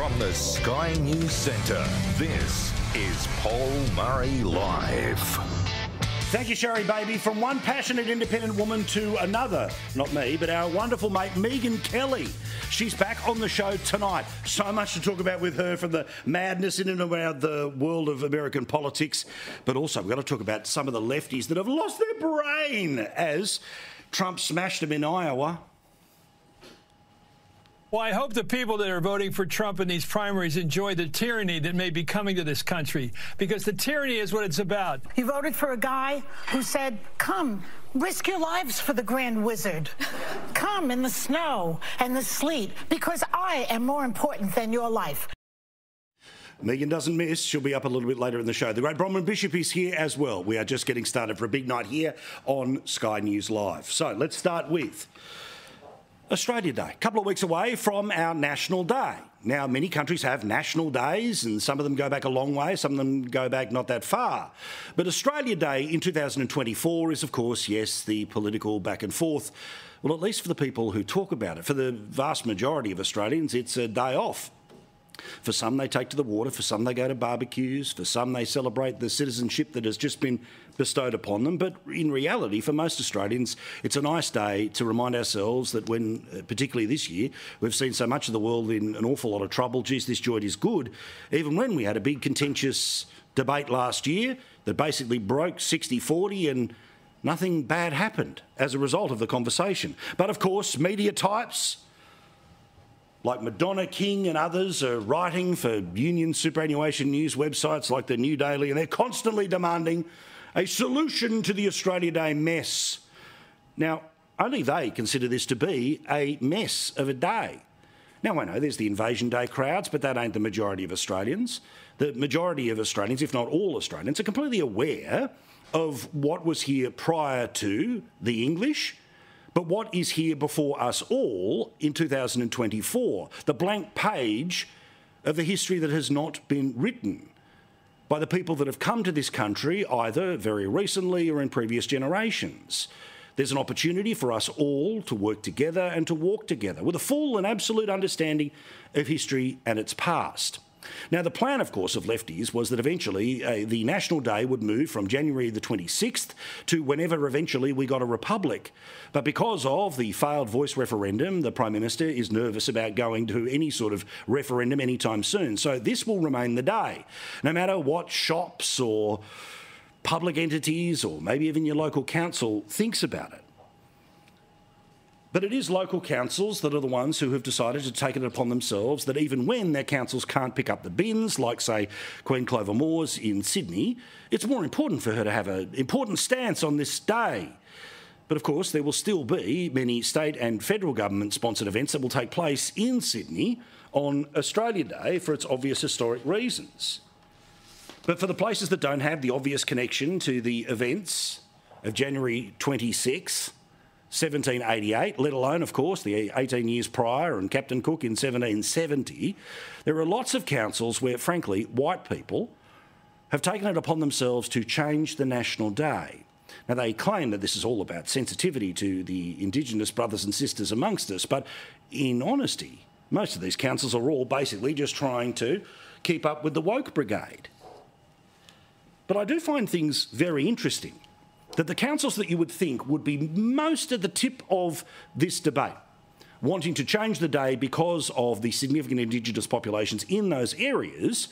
From the Sky News Centre, this is Paul Murray Live. Thank you, Sherry Baby. From one passionate independent woman to another, not me, but our wonderful mate Megan Kelly. She's back on the show tonight. So much to talk about with her, from the madness in and around the world of American politics, but also we've got to talk about some of the lefties that have lost their brain as Trump smashed them in Iowa. Well, I hope the people that are voting for Trump in these primaries enjoy the tyranny that may be coming to this country, because the tyranny is what it's about. You voted for a guy who said, come, risk your lives for the Grand Wizard. Come in the snow and the sleet, because I am more important than your life. Megan doesn't miss. She'll be up a little bit later in the show. The great Bronwyn Bishop is here as well. We are just getting started for a big night here on Sky News Live. So let's start with Australia Day, a couple of weeks away from our National Day. Now, many countries have national days, and some of them go back a long way, some of them go back not that far. But Australia Day in 2024 is, of course, yes, the political back and forth. Well, at least for the people who talk about it. For the vast majority of Australians, it's a day off. For some, they take to the water. For some, they go to barbecues. For some, they celebrate the citizenship that has just been bestowed upon them. But in reality, for most Australians, it's a nice day to remind ourselves that when, particularly this year, we've seen so much of the world in an awful lot of trouble. Geez, this joint is good. Even when we had a big contentious debate last year that basically broke 60-40 and nothing bad happened as a result of the conversation. But of course, media types like Madonna King and others are writing for union superannuation news websites like the New Daily, and they're constantly demanding a solution to the Australia Day mess. Now, only they consider this to be a mess of a day. Now, I know there's the Invasion Day crowds, but that ain't the majority of Australians. The majority of Australians, if not all Australians, are completely aware of what was here prior to the English, but what is here before us all in 2024, the blank page of the history that has not been written by the people that have come to this country either very recently or in previous generations. There's an opportunity for us all to work together and to walk together with a full and absolute understanding of history and its past. Now, the plan, of course, of lefties was that eventually the National Day would move from January the 26th to whenever eventually we got a republic. But because of the failed voice referendum, the Prime Minister is nervous about going to any sort of referendum anytime soon. So this will remain the day, no matter what shops or public entities or maybe even your local council thinks about it. But it is local councils that are the ones who have decided to take it upon themselves that even when their councils can't pick up the bins, like, say, Queen Clover Moore's in Sydney, it's more important for her to have an important stance on this day. But, of course, there will still be many state and federal government-sponsored events that will take place in Sydney on Australia Day for its obvious historic reasons. But for the places that don't have the obvious connection to the events of January 26th, 1788, let alone, of course, the 18 years prior and Captain Cook in 1770, there are lots of councils where, frankly, white people have taken it upon themselves to change the National Day. Now, they claim that this is all about sensitivity to the Indigenous brothers and sisters amongst us, but in honesty, most of these councils are all basically just trying to keep up with the woke brigade. But I do find things very interesting that the councils that you would think would be most at the tip of this debate, wanting to change the day because of the significant Indigenous populations in those areas,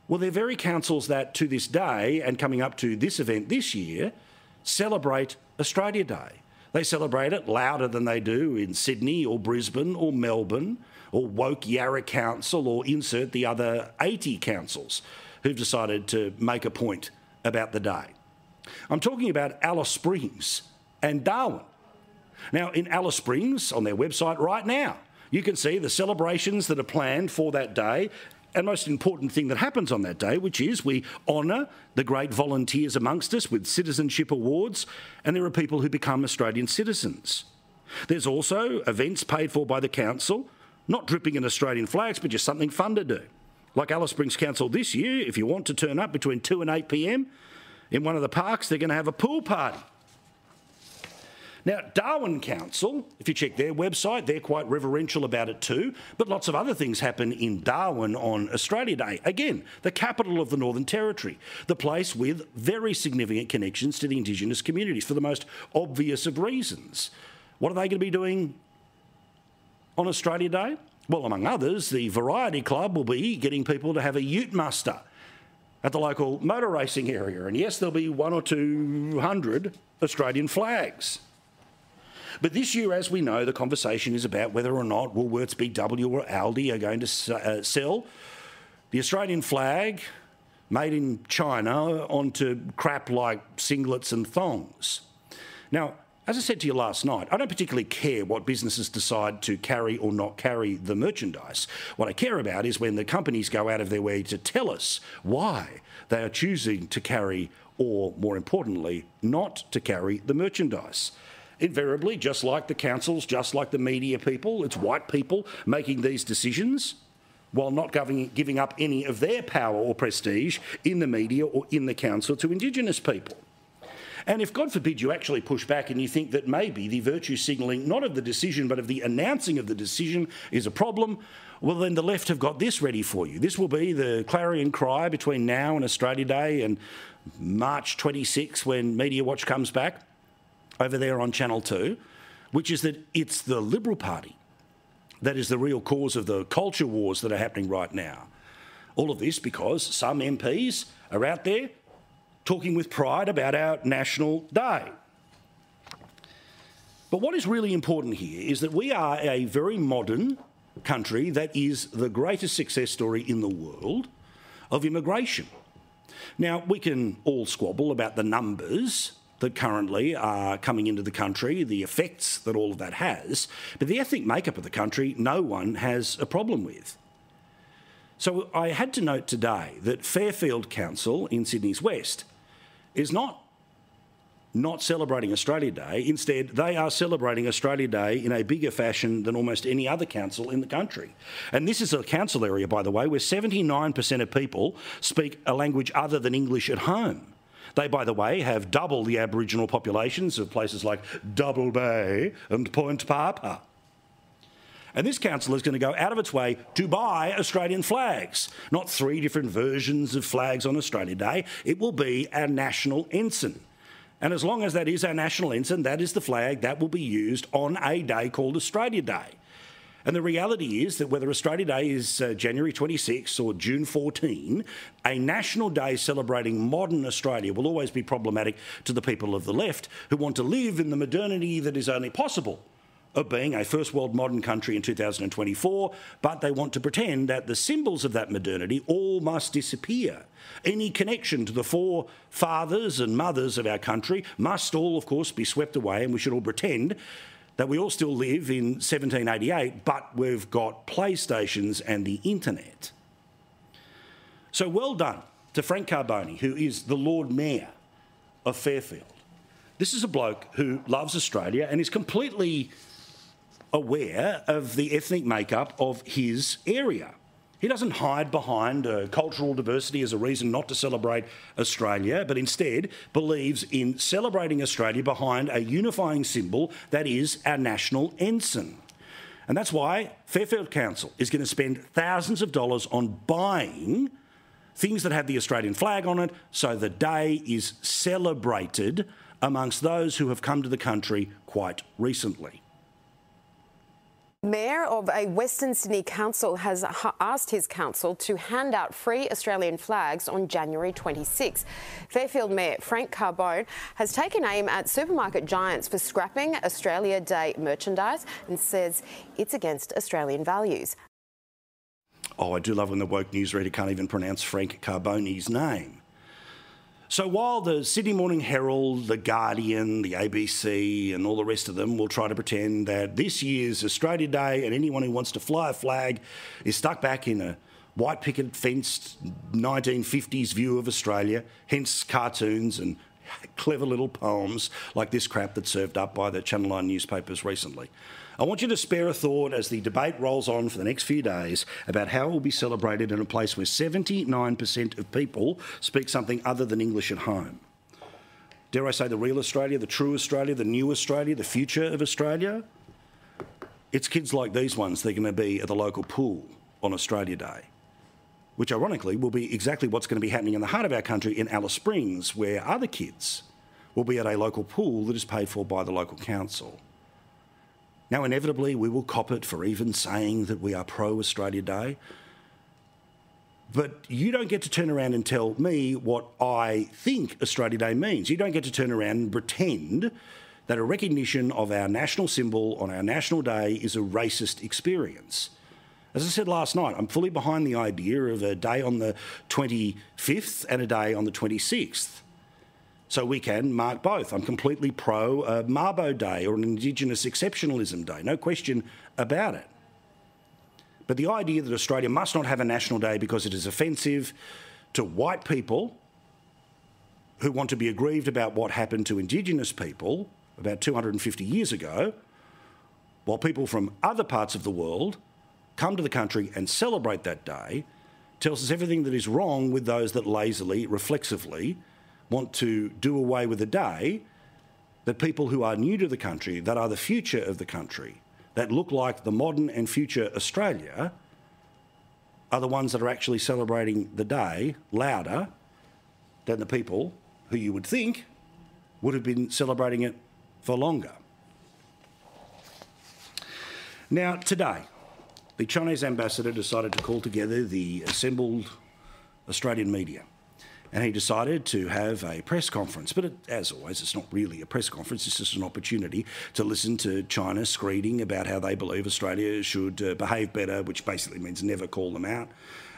well, they're very councils that to this day, and coming up to this event this year, celebrate Australia Day. They celebrate it louder than they do in Sydney or Brisbane or Melbourne or woke Yarra Council or insert the other 80 councils who've decided to make a point about the day. I'm talking about Alice Springs and Darwin. Now, in Alice Springs, on their website right now, you can see the celebrations that are planned for that day, and most important thing that happens on that day, which is we honour the great volunteers amongst us with citizenship awards, and there are people who become Australian citizens. There's also events paid for by the council, not dripping in Australian flags, but just something fun to do. Like Alice Springs Council this year, if you want to turn up between 2 and 8 p.m, in one of the parks, they're going to have a pool party. Now, Darwin Council, if you check their website, they're quite reverential about it too, but lots of other things happen in Darwin on Australia Day. Again, the capital of the Northern Territory, the place with very significant connections to the Indigenous communities for the most obvious of reasons. What are they going to be doing on Australia Day? Well, among others, the Variety Club will be getting people to have a ute muster at the local motor racing area. And yes, there'll be 100 or 200 Australian flags. But this year, as we know, the conversation is about whether or not Woolworths, Big W or Aldi are going to sell the Australian flag made in China onto crap like singlets and thongs. Now, as I said to you last night, I don't particularly care what businesses decide to carry or not carry the merchandise. What I care about is when the companies go out of their way to tell us why they are choosing to carry, or more importantly, not to carry the merchandise. Invariably, just like the councils, just like the media people, it's white people making these decisions while not giving up any of their power or prestige in the media or in the council to Indigenous people. And if, God forbid, you actually push back and you think that maybe the virtue signalling, not of the decision, but of the announcing of the decision is a problem, well, then the left have got this ready for you. This will be the clarion cry between now and Australia Day and March 26 when Media Watch comes back over there on Channel 2, which is that it's the Liberal Party that is the real cause of the culture wars that are happening right now. All of this because some MPs are out there talking with pride about our National Day. But what is really important here is that we are a very modern country that is the greatest success story in the world of immigration. Now, we can all squabble about the numbers that currently are coming into the country, the effects that all of that has, but the ethnic makeup of the country, no one has a problem with. So I had to note today that Fairfield Council in Sydney's West is not celebrating Australia Day. Instead, they are celebrating Australia Day in a bigger fashion than almost any other council in the country. And this is a council area, by the way, where 79% of people speak a language other than English at home. They, by the way, have double the Aboriginal populations of places like Double Bay and Point Papa. And this council is going to go out of its way to buy Australian flags, not 3 different versions of flags on Australia Day. It will be our national ensign. And as long as that is our national ensign, that is the flag that will be used on a day called Australia Day. And the reality is that whether Australia Day is January 26 or June 14, a national day celebrating modern Australia will always be problematic to the people of the left who want to live in the modernity that is only possible of being a first world modern country in 2024, but they want to pretend that the symbols of that modernity all must disappear. Any connection to the forefathers and mothers of our country must all, of course, be swept away, and we should all pretend that we all still live in 1788, but we've got PlayStations and the internet. So well done to Frank Carbone, who is the Lord Mayor of Fairfield. This is a bloke who loves Australia and is completely aware of the ethnic makeup of his area. He doesn't hide behind cultural diversity as a reason not to celebrate Australia, but instead believes in celebrating Australia behind a unifying symbol that is our national ensign. And that's why Fairfield Council is going to spend thousands of dollars on buying things that have the Australian flag on it, so the day is celebrated amongst those who have come to the country quite recently. Mayor of a Western Sydney council has asked his council to hand out free Australian flags on January 26. Fairfield Mayor Frank Carbone has taken aim at supermarket giants for scrapping Australia Day merchandise and says it's against Australian values. Oh, I do love when the woke newsreader can't even pronounce Frank Carbone's name. So while the Sydney Morning Herald, the Guardian, the ABC and all the rest of them will try to pretend that this year's Australia Day and anyone who wants to fly a flag is stuck back in a white picket fenced 1950s view of Australia, hence cartoons and clever little poems like this crap that's served up by the Channel 9 newspapers recently. I want you to spare a thought as the debate rolls on for the next few days about how it will be celebrated in a place where 79% of people speak something other than English at home. dare I say, the real Australia, the true Australia, the new Australia, the future of Australia, it's kids like these ones that are going to be at the local pool on Australia Day, which ironically will be exactly what's going to be happening in the heart of our country in Alice Springs, where other kids will be at a local pool that is paid for by the local council. Now, inevitably, we will cop it for even saying that we are pro-Australia Day. But you don't get to turn around and tell me what I think Australia Day means. You don't get to turn around and pretend that a recognition of our national symbol on our national day is a racist experience. As I said last night, I'm fully behind the idea of a day on the 25th and a day on the 26th. So we can mark both. I'm completely pro a Mabo Day or an Indigenous Exceptionalism Day, no question about it. But the idea that Australia must not have a national day because it is offensive to white people who want to be aggrieved about what happened to Indigenous people about 250 years ago, while people from other parts of the world come to the country and celebrate that day, tells us everything that is wrong with those that lazily, reflexively want to do away with a day that people who are new to the country, that are the future of the country, that look like the modern and future Australia, are the ones that are actually celebrating the day louder than the people who you would think would have been celebrating it for longer. Now, today, the Chinese ambassador decided to call together the assembled Australian media. And he decided to have a press conference. But as always, it's not really a press conference. It's just an opportunity to listen to China screeding about how they believe Australia should behave better, which basically means never call them out,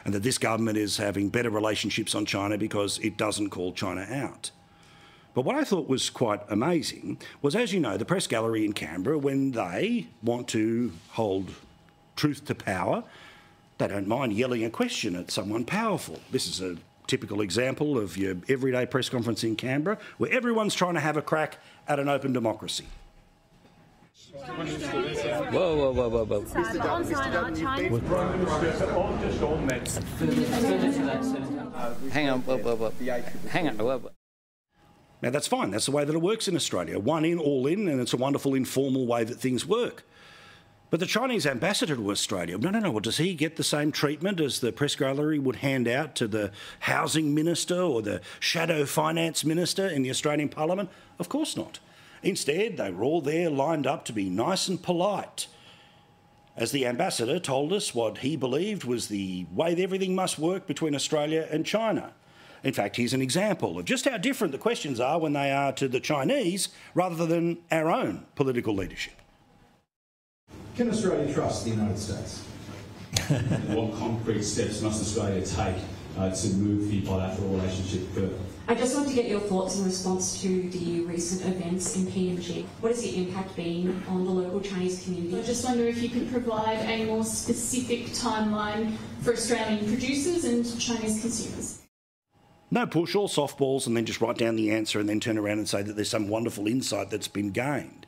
and that this government is having better relationships on China because it doesn't call China out. But what I thought was quite amazing was, as you know, the press gallery in Canberra, when they want to hold truth to power, they don't mind yelling a question at someone powerful. This is a typical example of your everyday press conference in Canberra, where everyone's trying to have a crack at an open democracy. Whoa. Hang on. Now, that's fine. That's the way that it works in Australia. One in, all in, and it's a wonderful informal way that things work. But the Chinese ambassador to Australia, no. Well, does he get the same treatment as the press gallery would hand out to the housing minister or the shadow finance minister in the Australian Parliament? Of course not. Instead, they were all there lined up to be nice and polite, as the ambassador told us what he believed was the way that everything must work between Australia and China. In fact, here's an example of just how different the questions are when they are to the Chinese rather than our own political leadership. Can Australia trust the United States? What concrete steps must Australia take to move the bilateral relationship further? I just want to get your thoughts in response to the recent events in PNG. What has the impact been on the local Chinese community? I just wonder if you could provide a more specific timeline for Australian producers and Chinese consumers. No push or softballs and then just write down the answer and then turn around and say that there's some wonderful insight that's been gained.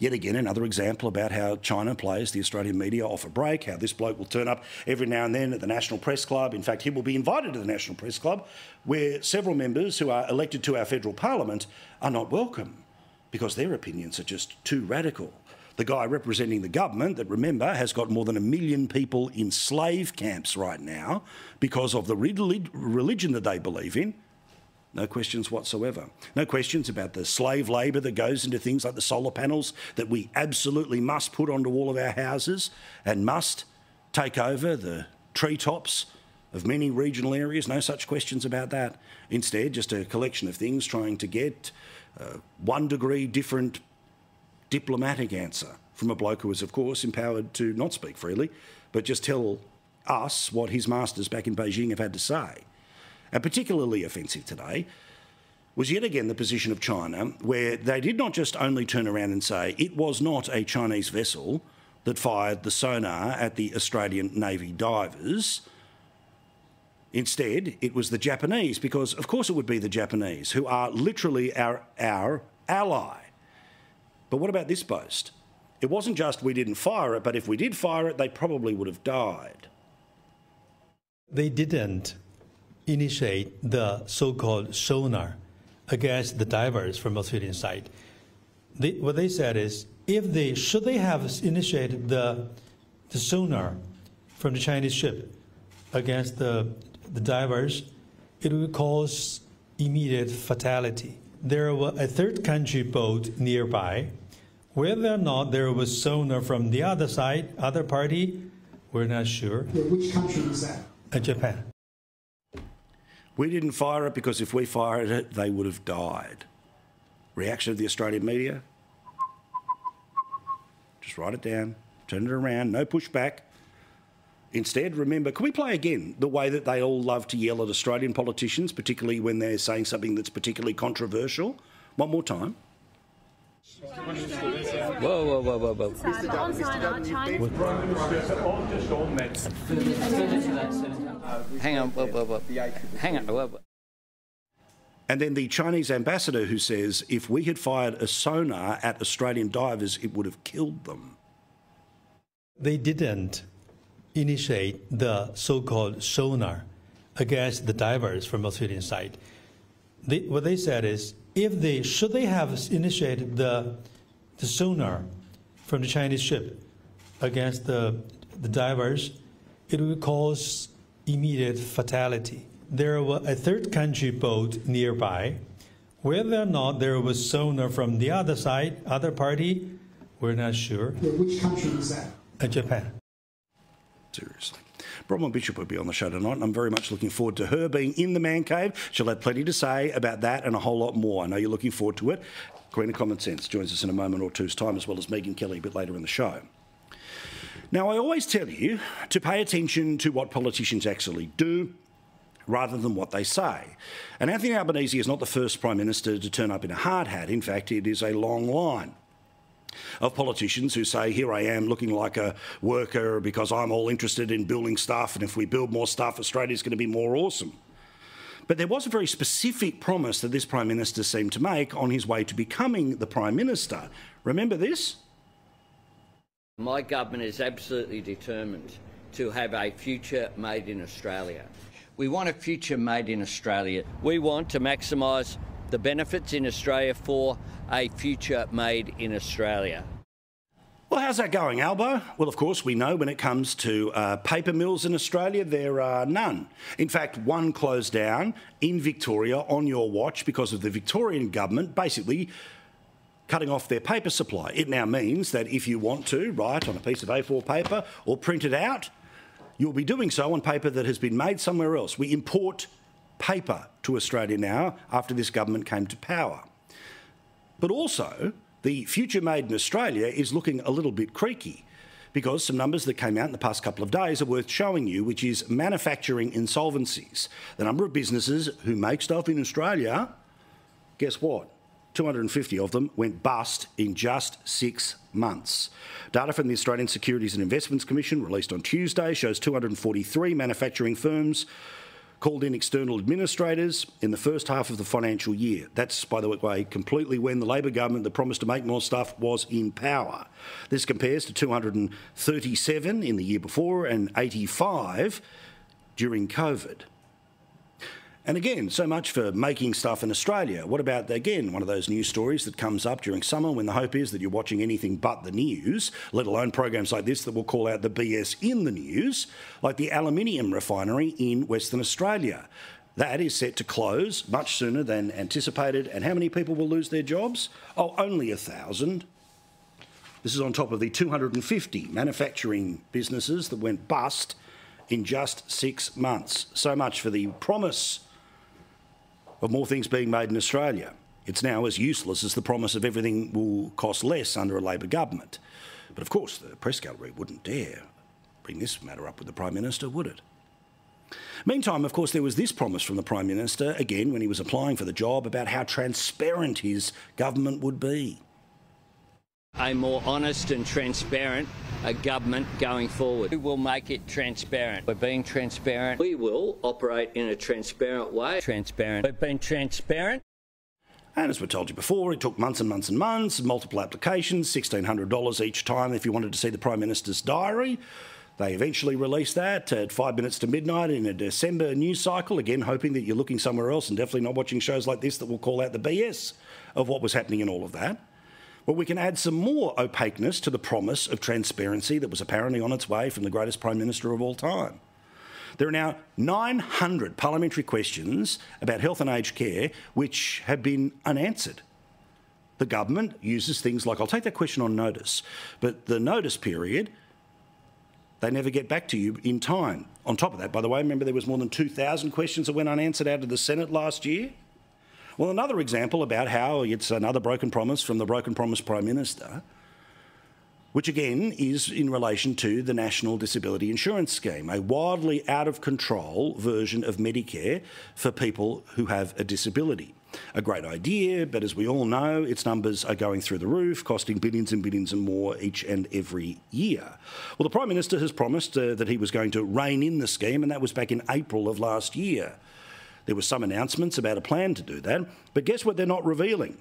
Yet again, another example about how China plays the Australian media off a break, how this bloke will turn up every now and then at the National Press Club. In fact, he will be invited to the National Press Club, where several members who are elected to our federal parliament are not welcome because their opinions are just too radical. The guy representing the government that, remember, has got more than 1 million people in slave camps right now because of the religion that they believe in. No questions whatsoever. No questions about the slave labour that goes into things like the solar panels that we absolutely must put onto all of our houses and must take over the treetops of many regional areas. No such questions about that. Instead, just a collection of things trying to get 1 degree different diplomatic answer from a bloke who is, of course, empowered to not speak freely, but just tell us what his masters back in Beijing have had to say. And particularly offensive today was yet again the position of China, where they did not just only turn around and say it was not a Chinese vessel that fired the sonar at the Australian Navy divers. Instead, it was the Japanese, because of course it would be the Japanese, who are literally our ally. But what about this boast? It wasn't just we didn't fire it, but if we did fire it, they probably would have died. They didn't initiate the so-called sonar against the divers from Australian side. What they said is, should they have initiated the sonar from the Chinese ship against the divers, it would cause immediate fatality. There was a third country boat nearby. Whether or not there was sonar from the other side, other party, we're not sure. Yeah, which country was that? Japan. We didn't fire it because if we fired it, they would have died. Reaction of the Australian media? Just write it down, turn it around, no pushback. Instead, remember, can we play again the way that they all love to yell at Australian politicians, particularly when they're saying something that's particularly controversial? One more time. Whoa, whoa, whoa, whoa, whoa. Hang on, whoa, whoa, whoa. Hang on, whoa, whoa. And then the Chinese ambassador who says if we had fired a sonar at Australian divers, it would have killed them. They didn't initiate the so-called sonar against the divers from Australian side. What they said is, should they have initiated the sonar from the Chinese ship against the divers, it would cause immediate fatality. There was a third country boat nearby. Whether or not there was sonar from the other side, other party, we're not sure. Yeah, which country was that? Japan. Seriously. Bronwyn Bishop will be on the show tonight, and I'm very much looking forward to her being in the man cave. She'll have plenty to say about that and a whole lot more. I know you're looking forward to it. Queen of Common Sense joins us in a moment or two's time, as well as Megan Kelly a bit later in the show. Now, I always tell you to pay attention to what politicians actually do rather than what they say. And Anthony Albanese is not the first Prime Minister to turn up in a hard hat. In fact, it is a long line of politicians who say, here I am looking like a worker because I'm all interested in building stuff, and if we build more stuff, Australia's going to be more awesome. But there was a very specific promise that this Prime Minister seemed to make on his way to becoming the Prime Minister. Remember this? My government is absolutely determined to have a future made in Australia. We want a future made in Australia. We want to maximise the benefits in Australia for a future made in Australia. Well, how's that going, Albo? Well, of course, we know when it comes to paper mills in Australia, there are none. In fact, one closed down in Victoria on your watch because of the Victorian government basically cutting off their paper supply. It now means that if you want to write on a piece of A4 paper or print it out, you'll be doing so on paper that has been made somewhere else. We import paper to Australia now after this government came to power. But also, the future made in Australia is looking a little bit creaky because some numbers that came out in the past couple of days are worth showing you, which is manufacturing insolvencies. The number of businesses who make stuff in Australia, guess what? 250 of them went bust in just 6 months. Data from the Australian Securities and Investments Commission released on Tuesday shows 243 manufacturing firms called in external administrators in the first half of the financial year. That's, by the way, completely when the Labor government that promised to make more stuff was in power. This compares to 237 in the year before and 85 during COVID. And again, so much for making stuff in Australia. What about, again, one of those news stories that comes up during summer when the hope is that you're watching anything but the news, let alone programs like this that will call out the BS in the news, like the aluminium refinery in Western Australia. That is set to close much sooner than anticipated. And how many people will lose their jobs? Oh, only 1,000. This is on top of the 250 manufacturing businesses that went bust in just 6 months. So much for the promise of more things being made in Australia. It's now as useless as the promise of everything will cost less under a Labor government. But of course, the press gallery wouldn't dare bring this matter up with the Prime Minister, would it? Meantime, of course, there was this promise from the Prime Minister, again, when he was applying for the job, about how transparent his government would be. A more honest and transparent government going forward. We will make it transparent. We're being transparent. We will operate in a transparent way. Transparent. We've been transparent. And as we told you before, it took months and months and months, multiple applications, $1,600 each time if you wanted to see the Prime Minister's diary. They eventually released that at 5 minutes to midnight in a December news cycle, again hoping that you're looking somewhere else and definitely not watching shows like this that will call out the BS of what was happening in all of that. But we can add some more opaqueness to the promise of transparency that was apparently on its way from the greatest Prime Minister of all time. There are now 900 parliamentary questions about health and aged care which have been unanswered. The government uses things like, I'll take that question on notice, but the notice period, they never get back to you in time. On top of that, by the way, remember there was more than 2,000 questions that went unanswered out of the Senate last year? Well, another example about how it's another broken promise from the broken promise Prime Minister, which again is in relation to the National Disability Insurance Scheme, a wildly out of control version of Medicare for people who have a disability. A great idea, but as we all know, its numbers are going through the roof, costing billions and billions and more each and every year. Well, the Prime Minister has promised that he was going to rein in the scheme, and that was back in April of last year. There were some announcements about a plan to do that, but guess what they're not revealing?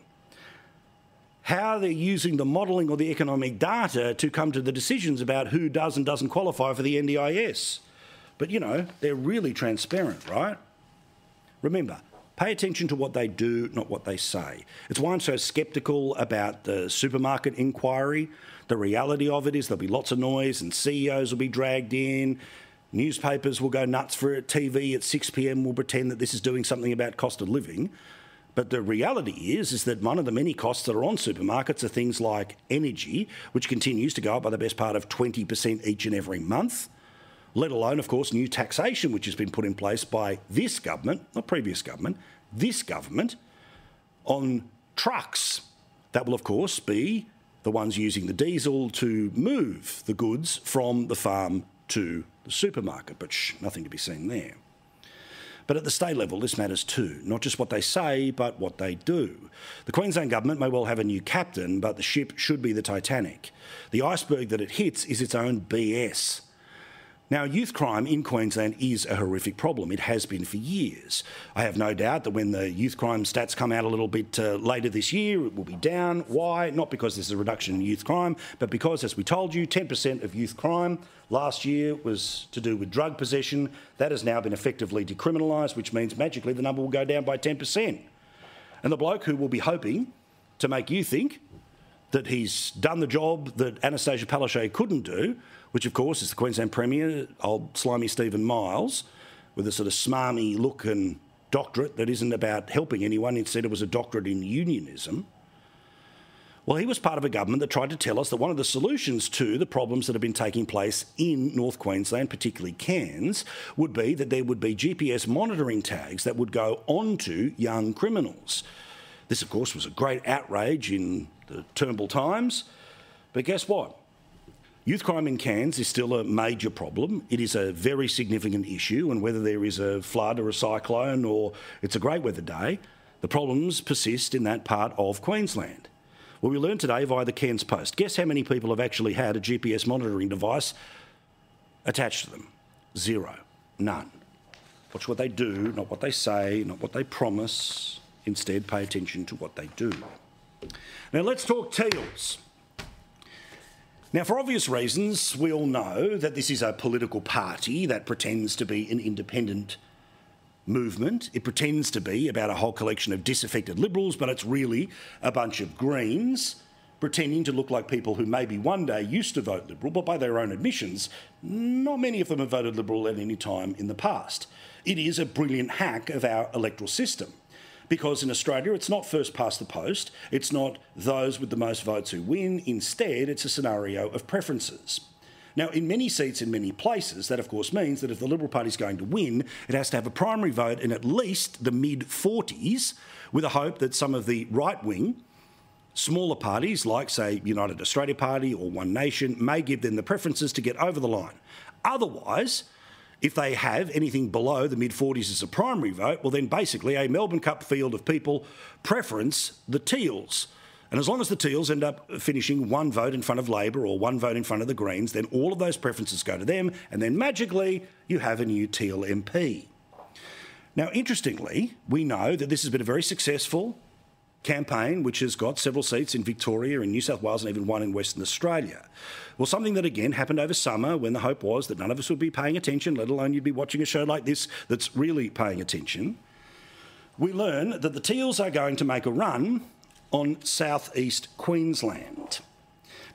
How they're using the modelling or the economic data to come to the decisions about who does and doesn't qualify for the NDIS. But, you know, they're really transparent, right? Remember, pay attention to what they do, not what they say. It's why I'm so sceptical about the supermarket inquiry. The reality of it is there'll be lots of noise and CEOs will be dragged in. Newspapers will go nuts for it. TV at 6 p.m. will pretend that this is doing something about cost of living. But the reality is that one of the many costs that are on supermarkets are things like energy, which continues to go up by the best part of 20% each and every month, let alone, of course, new taxation, which has been put in place by this government, not previous government, this government, on trucks. That will, of course, be the ones using the diesel to move the goods from the farm to the supermarket, but nothing to be seen there. But at the state level, this matters too, not just what they say, but what they do. The Queensland government may well have a new captain, but the ship should be the Titanic. The iceberg that it hits is its own BS. Now, youth crime in Queensland is a horrific problem. It has been for years. I have no doubt that when the youth crime stats come out a little bit later this year, it will be down. Why? Not because there's a reduction in youth crime, but because, as we told you, 10% of youth crime last year was to do with drug possession. That has now been effectively decriminalised, which means magically the number will go down by 10%. And the bloke who will be hoping to make you think that he's done the job that Anastasia Palaszczuk couldn't do, which of course is the Queensland Premier, old slimy Stephen Miles, with a sort of smarmy look and doctorate that isn't about helping anyone, instead it was a doctorate in unionism. Well, he was part of a government that tried to tell us that one of the solutions to the problems that have been taking place in North Queensland, particularly Cairns, would be that there would be GPS monitoring tags that would go onto young criminals. This, of course, was a great outrage in the Turnbull Times, but guess what? Youth crime in Cairns is still a major problem. It is a very significant issue, and whether there is a flood or a cyclone or it's a great weather day, the problems persist in that part of Queensland. Well, we learned today via the Cairns Post. Guess how many people have actually had a GPS monitoring device attached to them? Zero. None. Watch what they do, not what they say, not what they promise. Instead, pay attention to what they do. Now, let's talk Teals. Now, for obvious reasons, we all know that this is a political party that pretends to be an independent movement. It pretends to be about a whole collection of disaffected Liberals, but it's really a bunch of Greens pretending to look like people who maybe one day used to vote Liberal, but by their own admissions, not many of them have voted Liberal at any time in the past. It is a brilliant hack of our electoral system. Because in Australia, it's not first past the post, it's not those with the most votes who win. Instead, it's a scenario of preferences. Now, in many seats in many places, that of course means that if the Liberal Party is going to win, it has to have a primary vote in at least the mid-40s, with a hope that some of the right-wing, smaller parties like, say, United Australia Party or One Nation may give them the preferences to get over the line. Otherwise, if they have anything below the mid-40s as a primary vote, well then basically a Melbourne Cup field of people preference the Teals. And as long as the Teals end up finishing one vote in front of Labor or one vote in front of the Greens, then all of those preferences go to them, and then magically you have a new Teal MP. Now, interestingly, we know that this has been a very successful campaign which has got several seats in Victoria and New South Wales and even one in Western Australia. Well, something that, again, happened over summer when the hope was that none of us would be paying attention, let alone you'd be watching a show like this that's really paying attention. We learn that the Teals are going to make a run on southeast Queensland.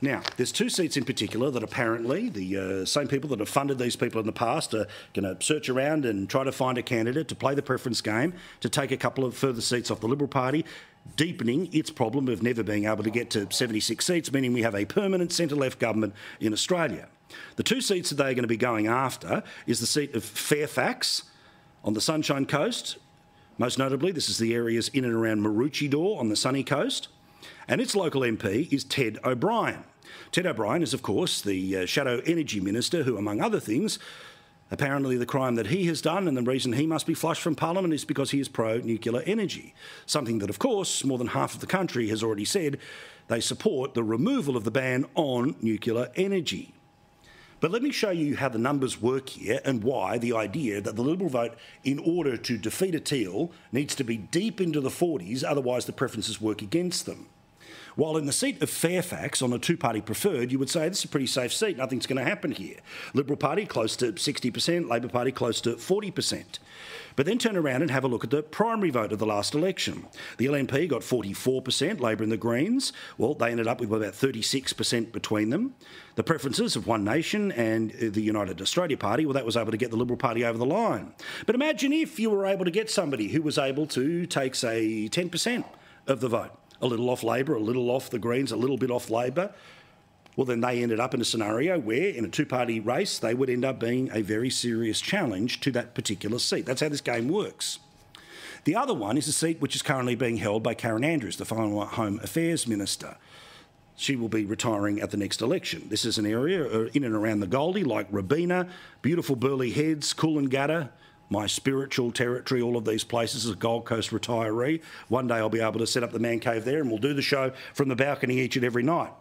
Now, there's two seats in particular that apparently the same people that have funded these people in the past are going to search around and try to find a candidate to play the preference game, to take a couple of further seats off the Liberal Party, deepening its problem of never being able to get to 76 seats, meaning we have a permanent centre-left government in Australia. The two seats that they're going to be going after is the seat of Fairfax on the Sunshine Coast. Most notably, this is the areas in and around Maroochydore on the sunny coast. And its local MP is Ted O'Brien. Ted O'Brien is, of course, the Shadow Energy Minister who, among other things, apparently the crime that he has done and the reason he must be flushed from Parliament is because he is pro-nuclear energy. Something that, of course, more than half of the country has already said they support the removal of the ban on nuclear energy. But let me show you how the numbers work here and why the idea that the Liberal vote, in order to defeat a Teal, needs to be deep into the 40s, otherwise the preferences work against them. While in the seat of Fairfax, on a two-party preferred, you would say this is a pretty safe seat, nothing's going to happen here. Liberal Party close to 60%, Labor Party close to 40%. But then turn around and have a look at the primary vote of the last election. The LNP got 44%, Labor and the Greens. Well, they ended up with about 36% between them. The preferences of One Nation and the United Australia Party, well, that was able to get the Liberal Party over the line. But imagine if you were able to get somebody who was able to take, say, 10% of the vote. A little off Labor, a little off the Greens, a little bit off Labor. Well, then they ended up in a scenario where, in a two-party race, they would end up being a very serious challenge to that particular seat. That's how this game works. The other one is a seat which is currently being held by Karen Andrews, the former Home Affairs Minister. She will be retiring at the next election. This is an area in and around the Goldie, like Robina, beautiful Burleigh Heads, Coolangatta, my spiritual territory, all of these places, as a Gold Coast retiree. One day I'll be able to set up the man cave there and we'll do the show from the balcony each and every night.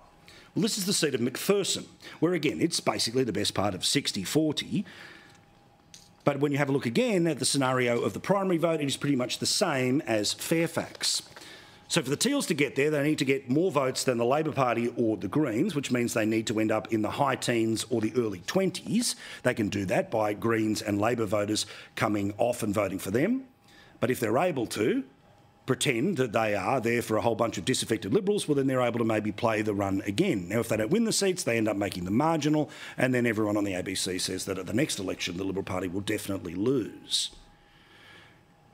Well, this is the seat of McPherson, where, again, it's basically the best part of 60-40. But when you have a look again at the scenario of the primary vote, it is pretty much the same as Fairfax. So for the Teals to get there, they need to get more votes than the Labor Party or the Greens, which means they need to end up in the high teens or the early 20s. They can do that by Greens and Labor voters coming off and voting for them. But if they're able to pretend that they are there for a whole bunch of disaffected Liberals, well, then they're able to maybe play the run again. Now, if they don't win the seats, they end up making them marginal, and then everyone on the ABC says that at the next election, the Liberal Party will definitely lose.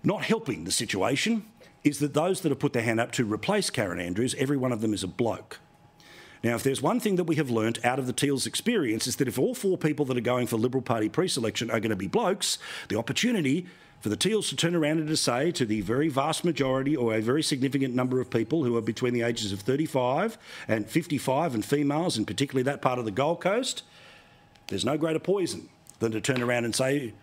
Not helping the situation is that those that have put their hand up to replace Karen Andrews, every one of them is a bloke. Now, if there's one thing that we have learnt out of the Teals' experience is that if all four people that are going for Liberal Party pre-selection are going to be blokes, the opportunity for the Teals to turn around and to say to the very vast majority or a very significant number of people who are between the ages of 35 and 55 and females, and particularly that part of the Gold Coast, there's no greater poison than to turn around and say,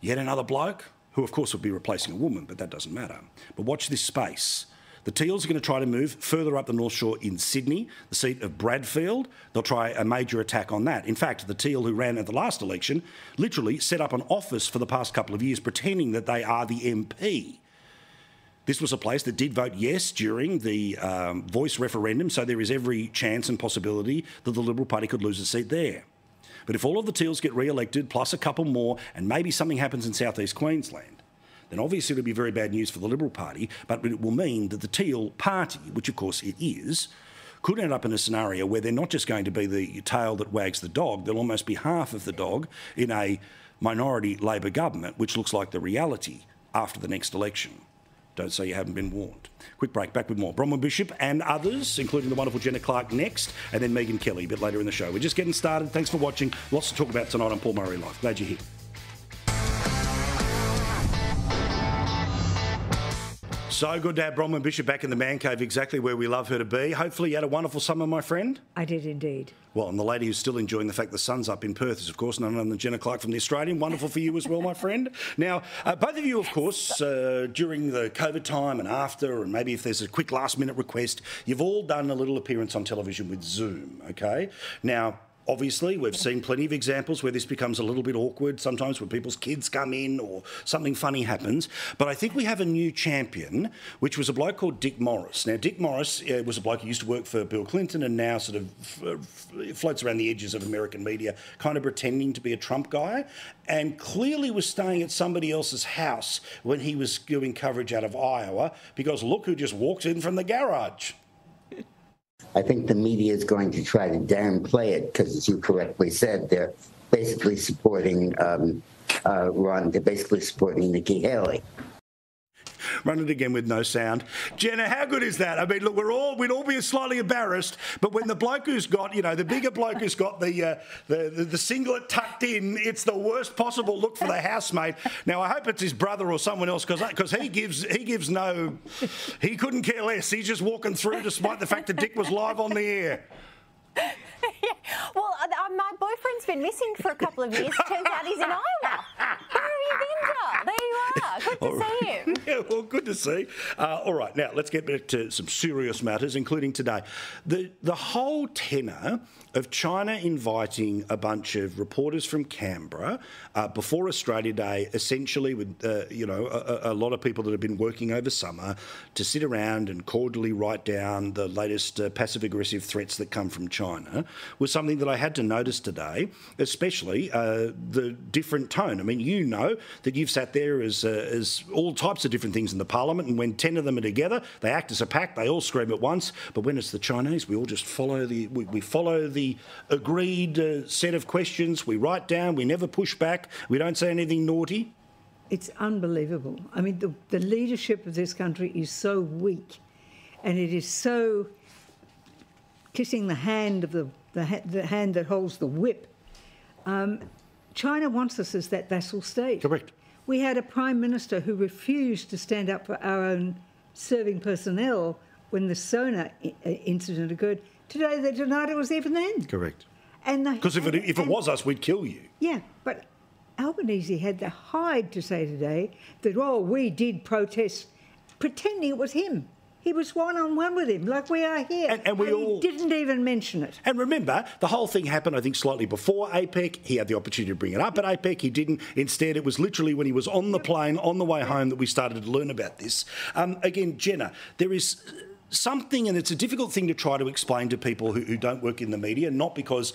yet another bloke, who of course would be replacing a woman, but that doesn't matter. But watch this space. The Teals are going to try to move further up the North Shore in Sydney, the seat of Bradfield. They'll try a major attack on that. In fact, the Teal who ran at the last election literally set up an office for the past couple of years pretending that they are the MP. This was a place that did vote yes during the voice referendum, so there is every chance and possibility that the Liberal Party could lose a seat there. But if all of the Teals get re-elected, plus a couple more, and maybe something happens in southeast Queensland, then obviously it'll be very bad news for the Liberal Party, but it will mean that the Teal Party, which of course it is, could end up in a scenario where they're not just going to be the tail that wags the dog, they'll almost be half of the dog in a minority Labor government, which looks like the reality after the next election. Don't say you haven't been warned. Quick break, back with more. Bronwyn Bishop and others, including the wonderful Jenna Clark next, and then Megan Kelly a bit later in the show. We're just getting started. Thanks for watching. Lots to talk about tonight on Paul Murray Live. Glad you're here. So good to have Bronwyn Bishop back in the man cave, exactly where we love her to be. Hopefully you had a wonderful summer, my friend. I did indeed. Well, and the lady who's still enjoying the fact the sun's up in Perth is, of course, none other than Jenna Clark from The Australian. Wonderful for you as well, my friend. Now, both of you, of course, during the COVID time and after, and maybe if there's a quick last-minute request, you've all done a little appearance on television with Zoom, okay? Now, obviously, we've seen plenty of examples where this becomes a little bit awkward, sometimes when people's kids come in or something funny happens. But I think we have a new champion, which was a bloke called Dick Morris. Now, Dick Morris was a bloke who used to work for Bill Clinton and now sort of floats around the edges of American media, kind of pretending to be a Trump guy, and clearly was staying at somebody else's house when he was doing coverage out of Iowa, because look who just walked in from the garage. I think the media is going to try to downplay it because, as you correctly said, they're basically supporting Ron. They're basically supporting Nikki Haley. Run it again with no sound. Jenna, how good is that? I mean, look, we'd all be slightly embarrassed, but when the bloke who's got, the bigger bloke who's got the singlet tucked in, it's the worst possible look for the housemate. Now, I hope it's his brother or someone else, because he gives no, he couldn't care less. He's just walking through despite the fact that Dick was live on the air. Yeah. Well, my boyfriend's been missing for a couple of years. Turns out he's in Iowa. Where have you been, Joel? There you are. Good to see you. Yeah, well, good to see. All right, now let's get back to some serious matters, including today. The whole tenor of China inviting a bunch of reporters from Canberra before Australia Day, essentially with a lot of people that have been working over summer, to sit around and cordially write down the latest passive-aggressive threats that come from China, was something that I had to notice today, especially the different tone. I mean, you know that you've sat there as all types of different things in the Parliament, and when 10 of them are together, they act as a pack, they all scream at once, but when it's the Chinese, we all just follow the agreed set of questions, we write down, we never push back, we don't say anything naughty. It's unbelievable. I mean, the leadership of this country is so weak, and it is so kissing the hand of the hand that holds the whip. China wants us as that vassal state. Correct. We had a Prime Minister who refused to stand up for our own serving personnel when the Sona incident occurred. Today they denied it was even then. Correct. Because if it was us, we'd kill you. Yeah, but Albanese had the hide to say today that, we did protest, pretending it was him. He was one-on-one with him, like we are here. And he didn't even mention it. And remember, the whole thing happened, I think, slightly before APEC. He had the opportunity to bring it up at APEC. He didn't. Instead, it was literally when he was on the plane, on the way home, that we started to learn about this. Again, Jenna, there is something, and it's a difficult thing to try to explain to people who don't work in the media, not because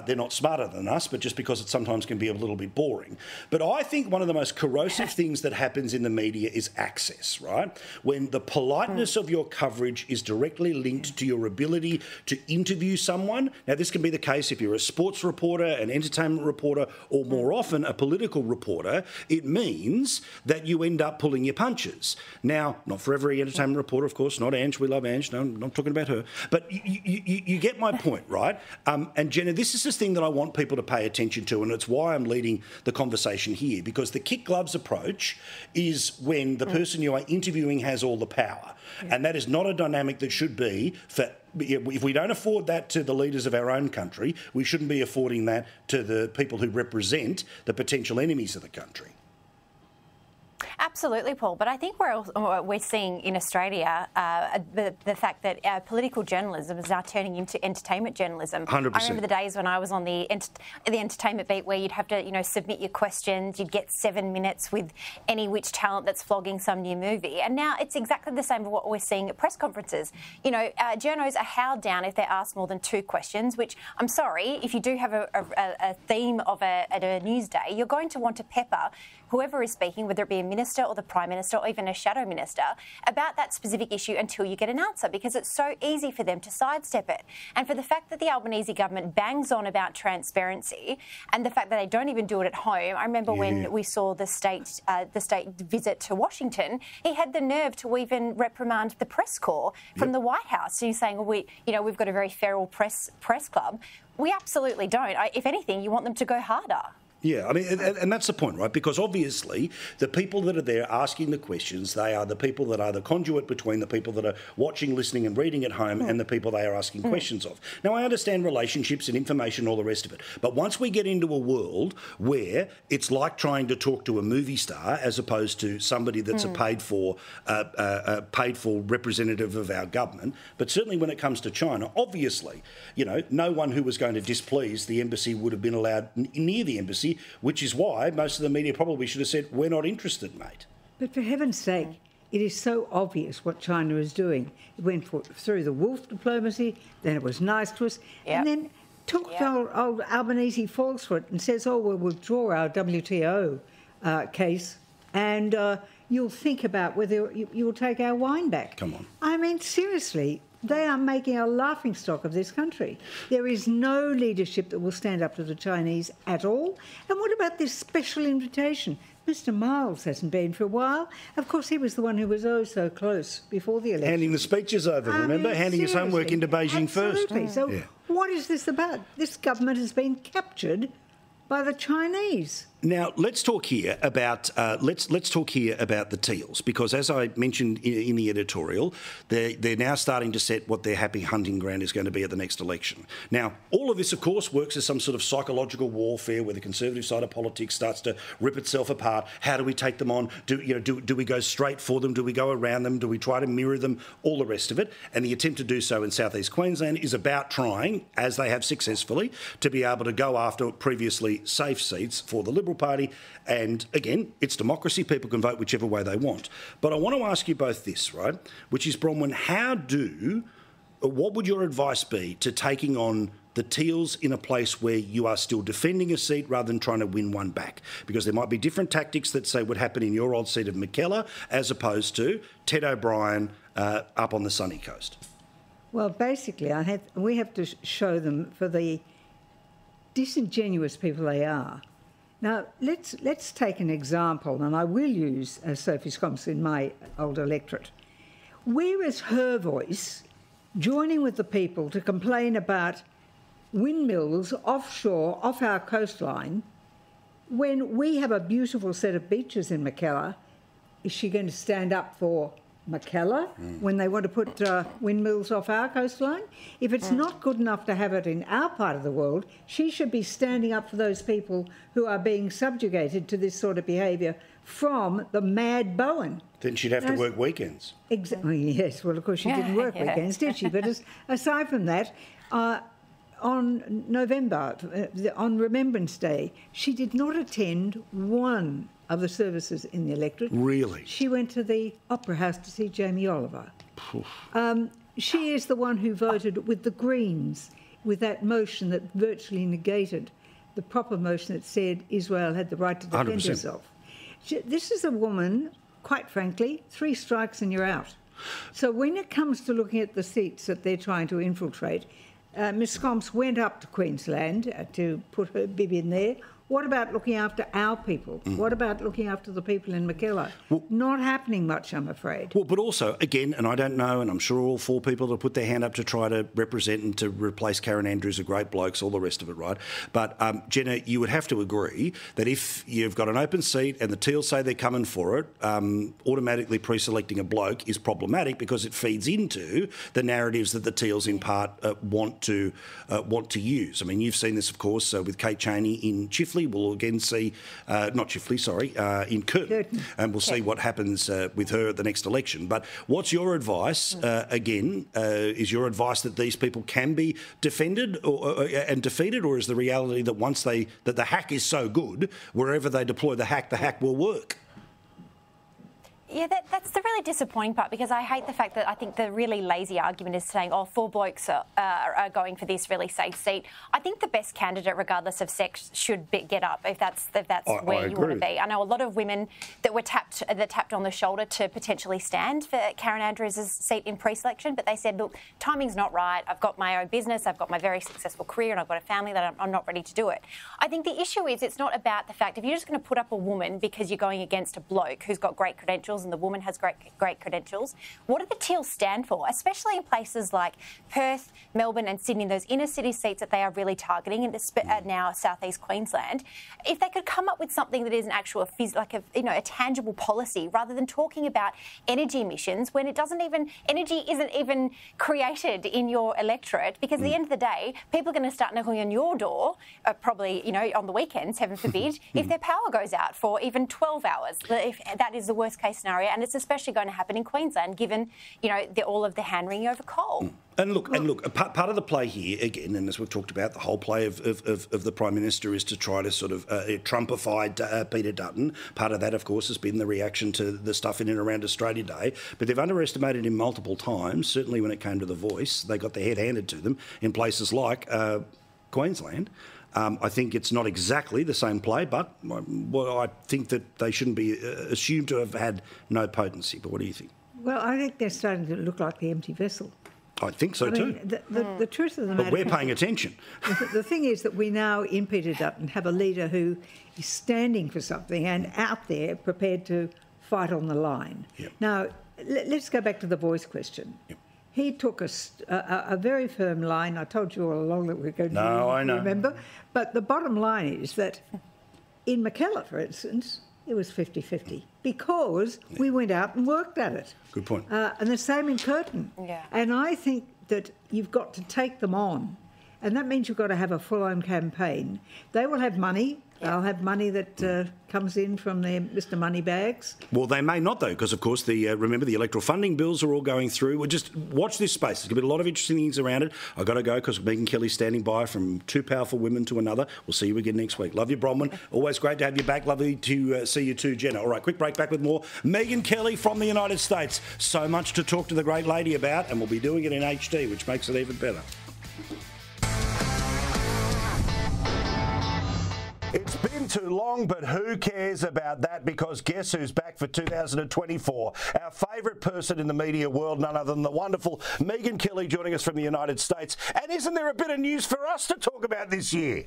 they're not smarter than us, but just because it sometimes can be a little bit boring. But I think one of the most corrosive things that happens in the media is access, right? When the politeness of your coverage is directly linked to your ability to interview someone. Now, this can be the case if you're a sports reporter, an entertainment reporter, or more often a political reporter. It means that you end up pulling your punches. Now, not for every entertainment reporter, of course, not Ange, we love Ange, no, I'm not talking about her. But you get my point, right? And Jenna, this is the thing that I want people to pay attention to, and it's why I'm leading the conversation here, because the kick gloves approach is when the person you are interviewing has all the power. Yeah. And that is not a dynamic that should be for. If we don't afford that to the leaders of our own country, we shouldn't be affording that to the people who represent the potential enemies of the country. Absolutely, Paul. But I think we're seeing in Australia the fact that political journalism is now turning into entertainment journalism. 100%. I remember the days when I was on the entertainment beat where you'd have to, submit your questions. You'd get 7 minutes with any which talent that's flogging some new movie. And now it's exactly the same as what we're seeing at press conferences. Journos are howled down if they're asked more than 2 questions, which, I'm sorry, if you do have a theme at a news day, you're going to want to pepper whoever is speaking, whether it be a minister or the Prime Minister or even a shadow minister, about that specific issue until you get an answer, because it's so easy for them to sidestep it. And for the fact that the Albanese government bangs on about transparency and the fact that they don't even do it at home, I remember when we saw the state visit to Washington, he had the nerve to even reprimand the press corps from the White House. So he's saying, we've got a very feral press club. We absolutely don't. If anything, you want them to go harder. Yeah, I mean, and that's the point, right? Because obviously the people that are there asking the questions, they are the people that are the conduit between the people that are watching, listening and reading at home and the people they are asking questions of. Now, I understand relationships and information, all the rest of it. But once we get into a world where it's like trying to talk to a movie star as opposed to somebody that's a paid for representative of our government, but certainly when it comes to China, obviously, you know, no one who was going to displease the embassy would have been allowed near the embassy, which is why most of the media probably should have said, we're not interested, mate. But for heaven's sake, it is so obvious what China is doing. It went through the wolf diplomacy, then it was nice to us, and then took old Albanese falls for it and says, oh, we'll withdraw our WTO case and you'll think about whether you'll take our wine back. Come on. I mean, seriously, they are making a laughingstock of this country. There is no leadership that will stand up to the Chinese at all. And what about this special invitation? Mr Miles hasn't been for a while. Of course, he was the one who was oh so close before the election. Handing the speeches over, remember? Handing his homework into Beijing first. So what is this about? This government has been captured by the Chinese. Now let's talk here about let's talk here about the Teals, because as I mentioned in the editorial, they're now starting to set what their happy hunting ground is going to be at the next election. Now, all of this, of course, works as some sort of psychological warfare where the Conservative side of politics starts to rip itself apart. How do we take them on? Do we go straight for them? Do we go around them? Do we try to mirror them? All the rest of it. And the attempt to do so in South East Queensland is about trying, as they have successfully, to be able to go after previously safe seats for the Liberal Party. And again, it's democracy. People can vote whichever way they want. But I want to ask you both this, right? Which is, Bronwyn, what would your advice be to taking on the Teals in a place where you are still defending a seat rather than trying to win one back? Because there might be different tactics that, say, would happen in your old seat of Mackellar as opposed to Ted O'Brien up on the sunny coast. Well, basically, we have to show them for the disingenuous people they are. Now, let's take an example, and I will use Sophie Scoms in my old electorate. Where is her voice joining with the people to complain about windmills offshore, off our coastline, when we have a beautiful set of beaches in Mackellar? Is she going to stand up for Mackellar when they want to put windmills off our coastline? If it's not good enough to have it in our part of the world, she should be standing up for those people who are being subjugated to this sort of behaviour from the mad Bowen. Then she'd have to work weekends. Exactly, yes. Well, of course, she didn't work weekends, did she? But aside from that, on Remembrance Day, she did not attend one of the services in the electorate. Really? She went to the Opera House to see Jamie Oliver. She is the one who voted with the Greens with that motion that virtually negated the proper motion that said Israel had the right to defend 100%. herself. This is a woman, quite frankly, 3 strikes and you're out. So when it comes to looking at the seats that they're trying to infiltrate, Ms Scoms went up to Queensland to put her bib in there. What about looking after our people? What about looking after the people in Mackellar? Not happening much, I'm afraid. Well, but also, again, and I don't know, and I'm sure all 4 people that put their hand up to try to represent and to replace Karen Andrews are great blokes, all the rest of it, right? But, Jenna, you would have to agree that if you've got an open seat and the Teals say they're coming for it, automatically pre-selecting a bloke is problematic because it feeds into the narratives that the Teals in part want to use. I mean, you've seen this, of course, with Kate Chaney in Chifley. We'll again see, not Chifley, sorry, in Curtin. And we'll see what happens with her at the next election. But what's your advice, is your advice that these people can be defended and defeated, or is the reality that that the hack is so good, wherever they deploy the hack will work? Yeah, that's the really disappointing part, because I hate the fact that I think the really lazy argument is saying, 4 blokes are going for this really safe seat. I think the best candidate, regardless of sex, should get up if that's where you want to be. I know a lot of women that were tapped on the shoulder to potentially stand for Karen Andrews' seat in pre-selection, but they said, look, timing's not right. I've got my own business, I've got my very successful career, and I've got a family that I'm not ready to do it. I think the issue is it's not about the fact if you're just going to put up a woman because you're going against a bloke who's got great credentials credentials and the woman has great credentials. What do the Teals stand for, especially in places like Perth, Melbourne and Sydney, those inner city seats that they are really targeting, and now southeast Queensland? If they could come up with something that is an actual, a tangible policy, rather than talking about energy emissions when energy isn't even created in your electorate, because at the end of the day, people are going to start knocking on your door, probably, on the weekends, heaven forbid, if their power goes out for even 12 hours. If that is the worst case scenario, and it's especially going to happen in Queensland, given, all of the hand-wringing over coal. And look, part of the play here, again, and as we've talked about, the whole play of the Prime Minister is to try to sort of Trumpify Peter Dutton. Part of that, of course, has been the reaction to the stuff in and around Australia Day. But they've underestimated him multiple times, certainly when it came to The Voice. They got their head handed to them in places like Queensland. I think it's not exactly the same play, but I think that they shouldn't be assumed to have had no potency. But what do you think? Well, I think they're starting to look like the empty vessel. I think so too. The truth of the matter. But we're paying attention. The thing is that we now, in Peter Dutton, have a leader who is standing for something and out there prepared to fight on the line. Yep. Now, let's go back to the Voice question. Yep. He took a very firm line. I told you all along that we're going to remember. But the bottom line is that in Mackellar, for instance, it was 50-50 because we went out and worked at it. Good point. And the same in Curtin. Yeah. And I think that you've got to take them on. And that means you've got to have a full-on campaign. They will have money. They'll have money that comes in from their Mr. Moneybags. Well, they may not, though, because, of course, remember the electoral funding bills are all going through. We'll just watch this space. There's going to be a lot of interesting things around it. I've got to go because Megan Kelly's standing by from two powerful women to another. We'll see you again next week. Love you, Bronwyn. Always great to have you back. Lovely to see you too, Jenna. All right, quick break, back with more. Megan Kelly from the United States. So much to talk to the great lady about, and we'll be doing it in HD, which makes it even better. It's been too long, but who cares about that? Because guess who's back for 2024? Our favourite person in the media world, none other than the wonderful Megan Kelly, joining us from the United States. And isn't there a bit of news for us to talk about this year?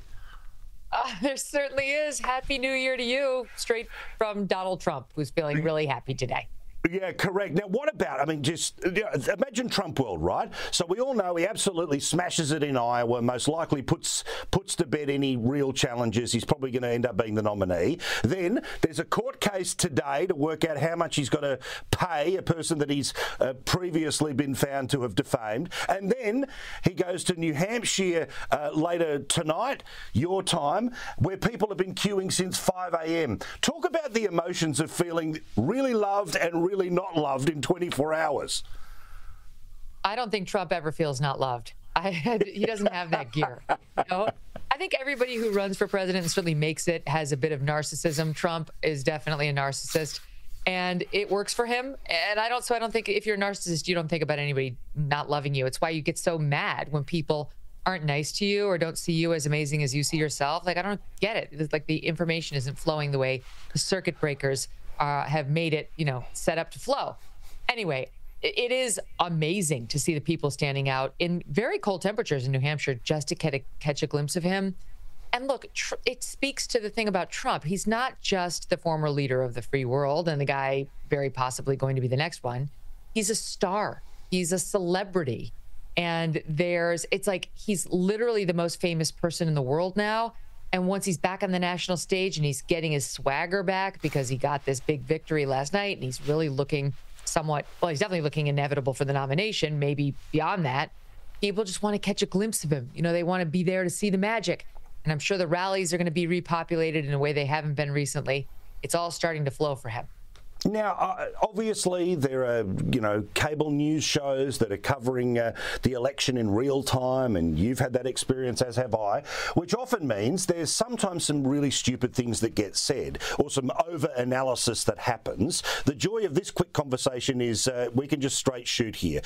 There certainly is. Happy New Year to you, straight from Donald Trump, who's feeling really happy today. Yeah, correct. Now, what about, just imagine Trump world, right? So we all know he absolutely smashes it in Iowa, most likely puts to bed any real challenges. He's probably going to end up being the nominee. Then there's a court case today to work out how much he's got to pay a person that he's previously been found to have defamed. And then he goes to New Hampshire later tonight, your time, where people have been queuing since 5 a.m. Talk about the emotions of feeling really loved and really not loved in 24 hours. I don't think Trump ever feels not loved. He doesn't have that gear. I think everybody who runs for president and certainly makes it has a bit of narcissism. Trump is definitely a narcissist, and it works for him. And I don't think if you're a narcissist, you don't think about anybody not loving you. It's why you get so mad when people aren't nice to you or don't see you as amazing as you see yourself. Like, I don't get it. It's like the information isn't flowing the way the circuit breakers have made it, set up to flow. Anyway, it is amazing to see the people standing out in very cold temperatures in New Hampshire just to catch a glimpse of him. And look, it speaks to the thing about Trump. He's not just the former leader of the free world and the guy very possibly going to be the next one. He's a star. He's a celebrity. And it's like he's literally the most famous person in the world now. And once he's back on the national stage and he's getting his swagger back because he got this big victory last night and he's really looking he's definitely looking inevitable for the nomination, maybe beyond that. People just want to catch a glimpse of him. They want to be there to see the magic. And I'm sure the rallies are going to be repopulated in a way they haven't been recently. It's all starting to flow for him. Now, obviously, there are, cable news shows that are covering the election in real time, and you've had that experience, as have I, which often means there's sometimes some really stupid things that get said or some over-analysis that happens. The joy of this quick conversation is we can just straight shoot here.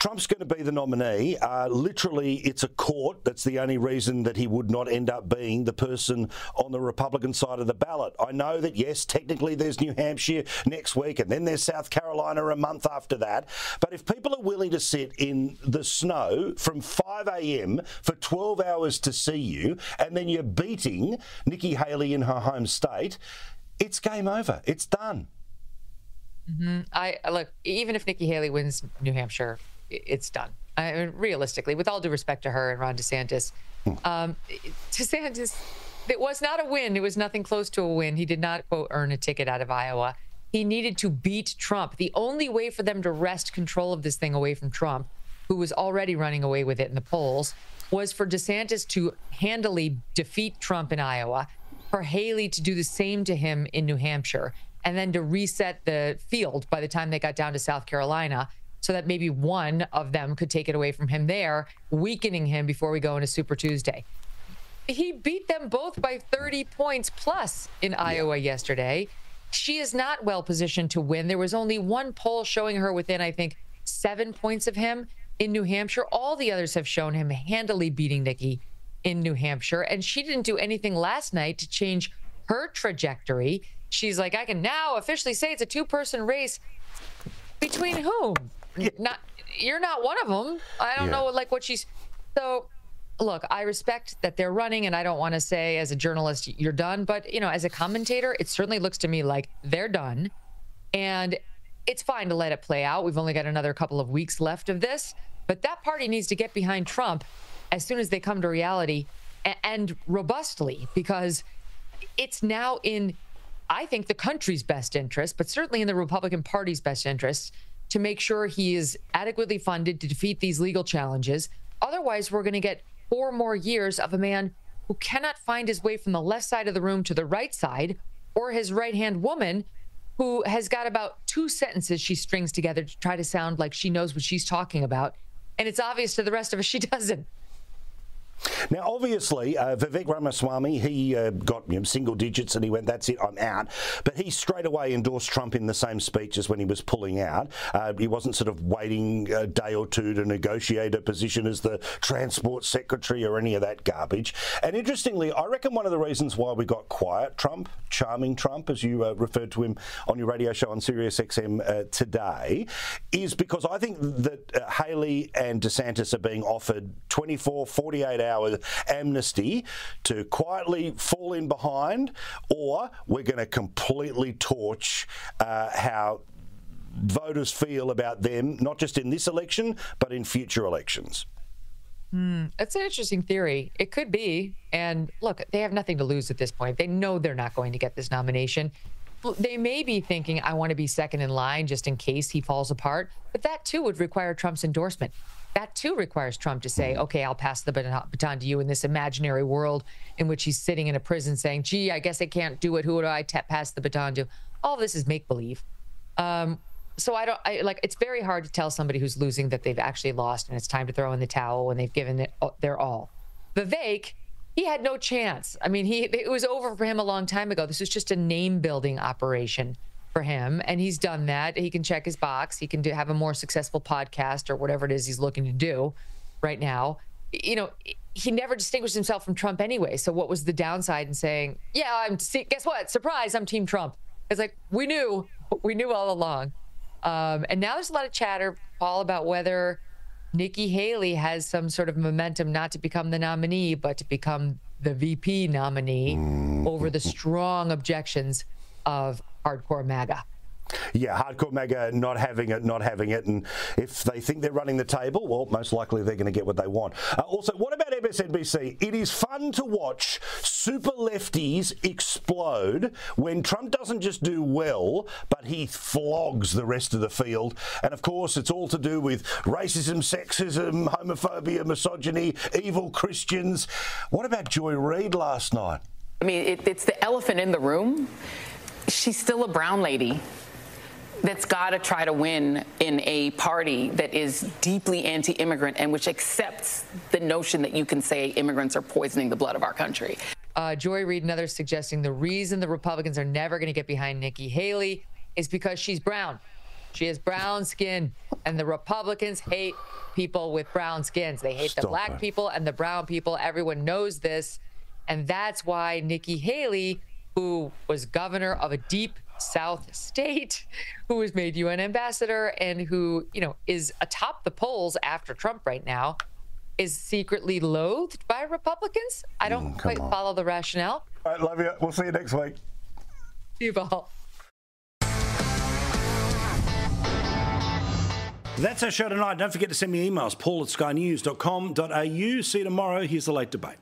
Trump's going to be the nominee. Literally, it's a court. That's the only reason that he would not end up being the person on the Republican side of the ballot. I know that, yes, technically there's New Hampshire next week and then there's South Carolina a month after that. But if people are willing to sit in the snow from 5 a.m. for 12 hours to see you, and then you're beating Nikki Haley in her home state, it's game over. It's done. Look, even if Nikki Haley wins New Hampshire, it's done. I mean, realistically, with all due respect to her and Ron DeSantis, DeSantis, it was not a win. It was nothing close to a win. He did not, quote, earn a ticket out of Iowa. He needed to beat Trump. The only way for them to wrest control of this thing away from Trump, who was already running away with it in the polls, was for DeSantis to handily defeat Trump in Iowa, for Haley to do the same to him in New Hampshire, and then to reset the field by the time they got down to South Carolina, so that maybe one of them could take it away from him there, weakening him before we go into Super Tuesday. He beat them both by 30 points plus in Iowa yesterday. She is not well positioned to win. There was only one poll showing her within, I think, 7 points of him in New Hampshire. All the others have shown him handily beating Nikki in New Hampshire. And she didn't do anything last night to change her trajectory. She's like, I can now officially say it's a two-person race. Between whom? You're not one of them. I don't know what she's. So, look, I respect that they're running, and I don't want to say as a journalist you're done, but as a commentator, it certainly looks to me like they're done, and it's fine to let it play out. We've only got another couple of weeks left of this, but that party needs to get behind Trump as soon as they come to reality, and robustly, because it's now in, I think, the country's best interest, but certainly in the Republican Party's best interest, to make sure he is adequately funded to defeat these legal challenges. Otherwise, we're going to get 4 more years of a man who cannot find his way from the left side of the room to the right side, or his right-hand woman who has got about 2 sentences she strings together to try to sound like she knows what she's talking about. And it's obvious to the rest of us she doesn't. Now, obviously, Vivek Ramaswamy, he got single digits and he went, that's it, I'm out. But he straight away endorsed Trump in the same speech as when he was pulling out. He wasn't sort of waiting a day or two to negotiate a position as the transport secretary or any of that garbage. And interestingly, I reckon one of the reasons why we got quiet Trump, charming Trump, as you referred to him on your radio show on Sirius XM today, is because I think that Haley and DeSantis are being offered 24, 48 hours amnesty to quietly fall in behind, or we're going to completely torch how voters feel about them, not just in this election, but in future elections. That's an interesting theory. It could be. And look, they have nothing to lose at this point. They know they're not going to get this nomination. They may be thinking, I want to be second in line just in case he falls apart. But that, too, would require Trump's endorsement. That, too, requires Trump to say, OK, I'll pass the baton to you in this imaginary world in which he's sitting in a prison saying, gee, I guess I can't do it. Who do I pass the baton to? All this is make-believe. So it's very hard to tell somebody who's losing that they've actually lost and it's time to throw in the towel when they've given it their all. Vivek, he had no chance. I mean, it was over for him a long time ago. This was just a name-building operation for him, and he's done that. He can check his box. He can have a more successful podcast or whatever it is he's looking to do right now. He never distinguished himself from Trump anyway. So what was the downside in saying, yeah, guess what? Surprise, I'm Team Trump. It's like, we knew all along. And now there's a lot of chatter, Paul, about whether Nikki Haley has some sort of momentum not to become the nominee, but to become the VP nominee over the strong objections of hardcore MAGA. Yeah, hardcore MAGA not having it. And if they think they're running the table, well, most likely they're going to get what they want. Also, what about MSNBC? It is fun to watch super lefties explode when Trump doesn't just do well, but he flogs the rest of the field. And, of course, it's all to do with racism, sexism, homophobia, misogyny, evil Christians. What about Joy Reid last night? I mean, it's the elephant in the room. She's still a brown lady that's got to try to win in a party that is deeply anti-immigrant and which accepts the notion that you can say immigrants are poisoning the blood of our country. Joy Reid and others suggesting the reason the Republicans are never going to get behind Nikki Haley is because she's brown. She has brown skin, and the Republicans hate people with brown skins. They hate the black people and the brown people. Everyone knows this, and that's why Nikki Haley, who was governor of a deep South state, who was made UN ambassador, and who, is atop the polls after Trump right now, is secretly loathed by Republicans. I don't quite follow the rationale. All right, love you. We'll see you next week. See you, Paul. That's our show tonight. Don't forget to send me emails, paul@skynews.com.au. See you tomorrow. Here's the late debate.